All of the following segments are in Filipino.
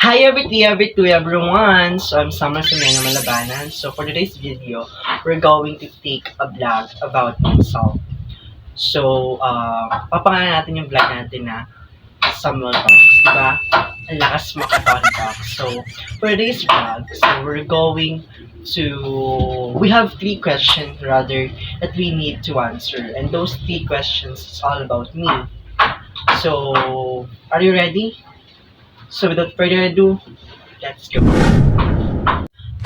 Hi everyone! So I'm Summer Semena Malabanan. So for today's video, we're going to take a vlog about myself. So, papangalan natin yung vlog natin na Samuel Talks, diba? Ang lakas makaton talk. So, for today's vlog, we have 3 questions rather that we need to answer. And those 3 questions is all about me. So, are you ready? So without further ado, let's go.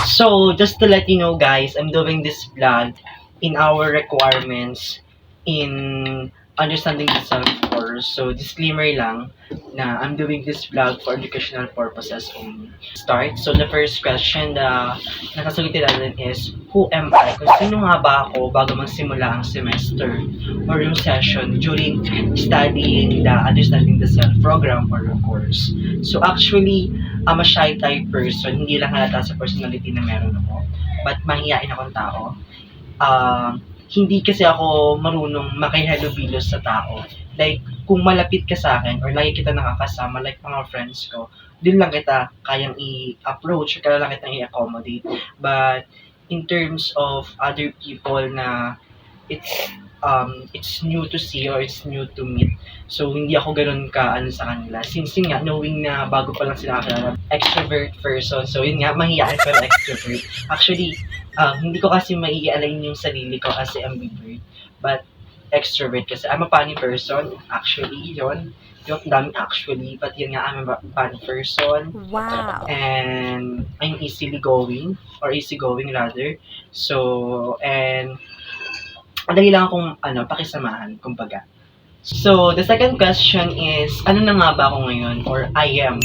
So just to let you know guys, I'm doing this vlog in our requirements in understanding the self-course. So disclaimer lang na I'm doing this vlog for educational purposes only. Start. So the first question na nakasagutin natin is, who am I? Kung sino nga ba ako bago magsimula ang semester or yung session during studying the understanding the self program or the course. So actually, I'm a shy type person, hindi lang halata sa personality na meron ako, but mahihain akong tao. Hindi kasi ako marunong makihalubilo sa tao. Like, kung malapit ka sa akin or lagi kita nakakasama, like mga friends ko, din lang kita kayang i-approach or kaya lang kitang i-accommodate. But, in terms of other people na it's new to see or it's new to meet. So, hindi ako ganun sa kanila. Since yun nga, knowing na bago pa lang sila kakilala, extrovert person. So, yun nga, mahihain pero extrovert. Actually, hindi ko kasi mai-align yung sarili ko kasi ambivert. But, extrovert kasi. I'm a funny person. Actually, yun. Yung daming actually. But yun nga, I'm a funny person. Wow. And I'm easygoing rather. So, and madali lang akong pakisamahan, kumbaga. So, the second question is, ano na nga ba ako ngayon? Or I am.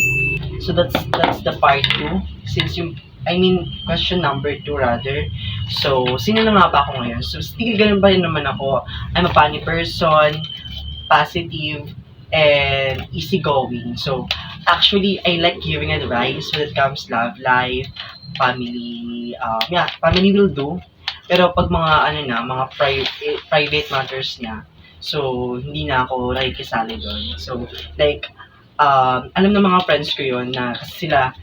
So, that's the part 2. Question number 2 rather. So, sino na nga ba ako ngayon? So, still ganun pa rin naman ako. I'm a funny person, positive, and easygoing. So, actually, I like giving advice when it comes love life, family. Family will do. Pero pag mga mga private matters niya, so hindi na ako nakikisali doon. So like alam ng mga friends ko 'yon na kasi sila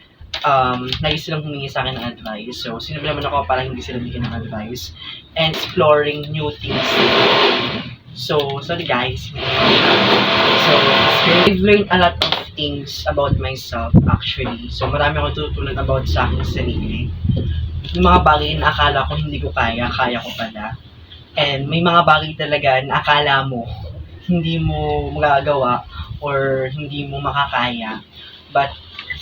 lagi silang humingi sa akin ng advice. So sino naman ako para hindi sila bigyan ng advice and exploring new things. So sorry guys. So I've learned a lot of things about myself actually. So marami akong tututunan about sa aking sarili. Yung mga bagay na akala ko hindi ko kaya ko pala. And may mga bagay talaga na akala mo hindi mo magagawa or hindi mo makakaya. But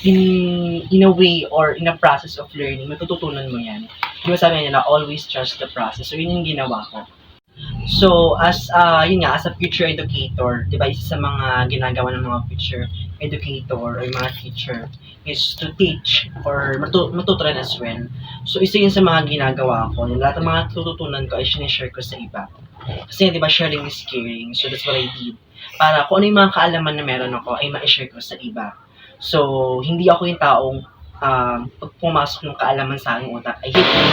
in a way or in a process of learning, matututunan mo yan. Di ba sabi nila, always trust the process. So yun yung ginawa ko. So, as a future educator, di ba, isa sa mga ginagawa ng mga future educator or mga teacher is to teach or matutunan as well. So, isa yun sa mga ginagawa ko. Lahat ng mga tututunan ko ay sinishare ko sa iba. Kasi, di ba, sharing is caring. So, that's what I did. Para kung ano yung mga kaalaman na meron ako, ay ma-share ko sa iba. So, hindi ako yung taong pag pumasok ng kaalaman sa aking utak, ay hit me.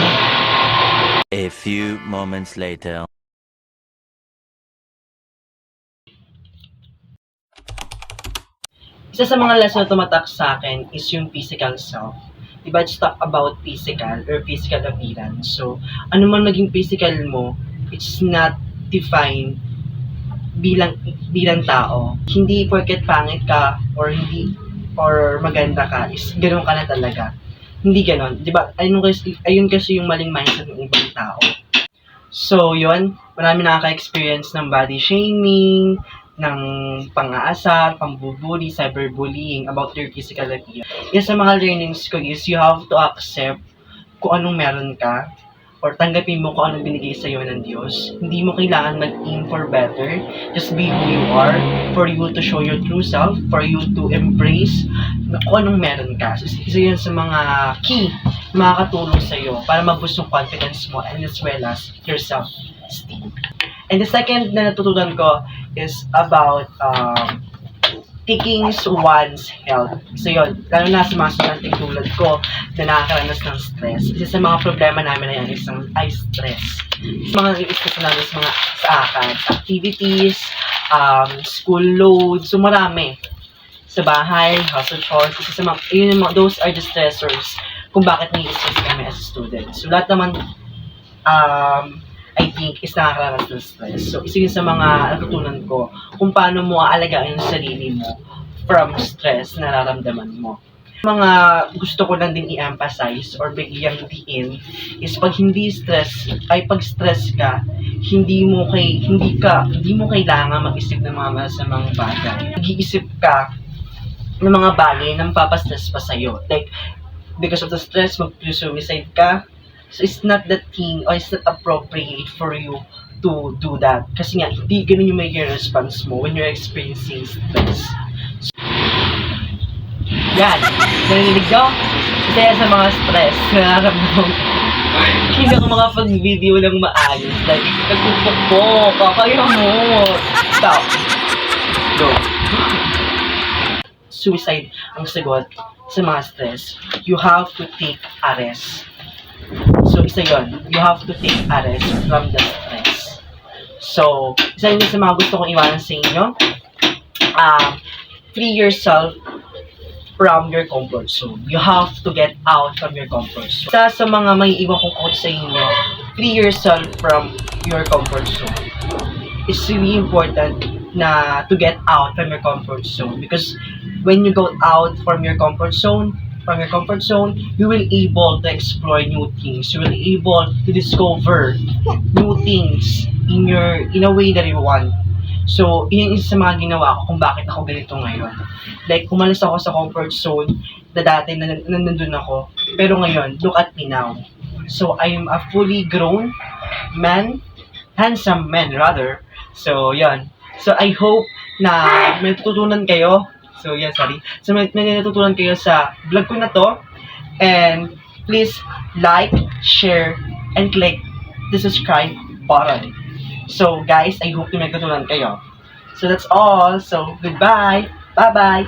A few moments later. Isa sa mga lesson na tumatak sa akin is yung physical self. Diba, let's talk about physical or physical appearance. So, ano man maging physical mo, it's not defined bilang tao. Hindi porket pangit ka or maganda ka is ganoon ka na talaga. Hindi ganoon. Diba, ayun kasi yung maling mindset ng ibang tao. So, yun, marami nakaka-experience ng body shaming, ng pang-aasar, pambubuli, cyberbullying about their physical appearance. Isa sa mga learnings ko is you have to accept kung anong meron ka or tanggapin mo kung anong binigay sa iyo ng Diyos. Hindi mo kailangan mag-aim for better. Just be who you are for you to show your true self, for you to embrace kung anong meron ka. So, isa yun sa mga key na makakatulong sa iyo para mag-boost yung confidence mo and as well as your self-esteem. And the second na natutunan ko is about taking one's health. So yun, lalo na sa mga estudyanteng tulad ko na nakakaranas ng stress. Isa sa mga problema namin na yan ay stress. Mga stress namin sa activities, school load, so marami. sa bahay, household chores, isa sa mga, yun yung those are the stressors kung bakit nai-stress kami as a student. So, lahat naman, I think, is nakakaranas ng stress. So, isa yun sa mga natutunan ko kung paano mo aalagaan yung sarili mo from stress na nararamdaman mo. Mga gusto ko lang din i-emphasize or bigyang diin is pag pag stress ka, hindi mo kailangan mag-isip ng mga masamang bagay. Mag-iisip ka ng mga bagay na mapapastress pa sa'yo. Like, because of the stress, mag-suicide ka. So, it's not the thing or it's not appropriate for you to do that. Kasi nga, hindi ganun yung magiging response mo when you're experiencing stress. Yan, narinig nyo? Isa yan sa mga stress na nararamdaman ko. Hindi ako makapag-video ng maayos. Like, nagtutupok ko, kakaya mo. Stop. Go. Suicide ang sagot sa mga stress. You have to take a rest. So, isa yon. You have to take a rest from the stress. So, isa yun sa mga gusto kong iwanan sa inyo. Free yourself from your comfort zone. You have to get out from your comfort zone. Sa mga may iwan kong quote sa inyo, free yourself from your comfort zone. It's really important na to get out from your comfort zone because when you go out from your comfort zone, you will able to explore new things. You will able to discover new things in a way that you want. So, yun isa sa mga ginawa ko kung bakit ako ganito ngayon. Like, umalis ako sa comfort zone na dati na nandun ako. Pero ngayon, look at me now. So, I am a fully grown man, handsome man rather. So, yun. So, I hope na may natutunan kayo. So, yan, sorry. So, may natutunan kayo sa vlog ko na to. And, please like, share, and click the subscribe button. So, guys, I hope na may natutunan kayo. So, that's all. So, goodbye. Bye-bye.